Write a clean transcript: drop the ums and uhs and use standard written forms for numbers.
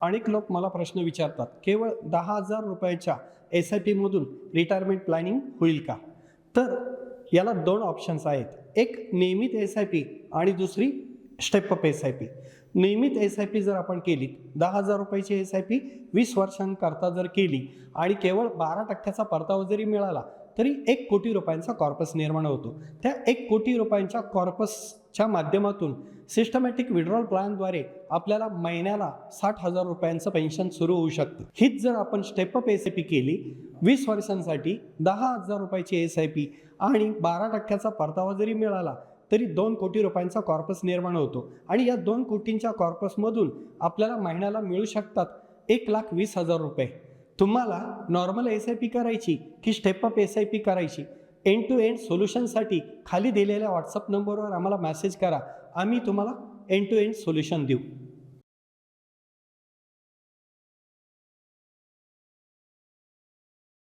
अनेक लोक मला प्रश्न विचारतात, केवळ 10,000 रुपयाच्या एस-आय-पीमधून रिटायरमेंट प्लॅनिंग होईल का? तर याला 2 ऑप्शन्स आहेत. एक नियमित एस-आय-पी आणि दुसरी स्टेप अप एस-आय-पी. नियमित एस-आय-पी जर आपण केली, 10,000 रुपयाची एस-आय-पी 20 वर्षांकरता जर केली आणि केवळ 12% परतावा जरी मिळाला, तरी 1 कोटी रुपयांचा कॉर्पस निर्माण होतो. त्या 1 कोटी रुपयांच्या कॉर्पसच्या माध्यमातून सिस्टमॅटिक विड्रॉल प्लॅनद्वारे आपल्याला महिन्याला 60,000 रुपयांचं पेन्शन सुरू होऊ शकतं. हीच जर आपण स्टेप अप एस-आय-पी केली 20 वर्षांसाठी 10,000 रुपयाची एस-आय-पी आणि 12% परतावा जरी मिळाला, तरी 2 कोटी रुपयांचा कॉर्पस निर्माण होतो आणि या 2 कोटींच्या कॉर्पसमधून आपल्याला महिन्याला मिळू शकतात 1,20,000 रुपये. तुम्हाला नॉर्मल एस-आय-पी करायची की स्टेप अप एस-आय-पी करायची? एंड टू एंड सोल्युशनसाठी खाली दिलेल्या व्हॉट्सअप नंबरवर आम्हाला मेसेज करा. आम्ही तुम्हाला एंड टू एंड सोल्युशन देऊ.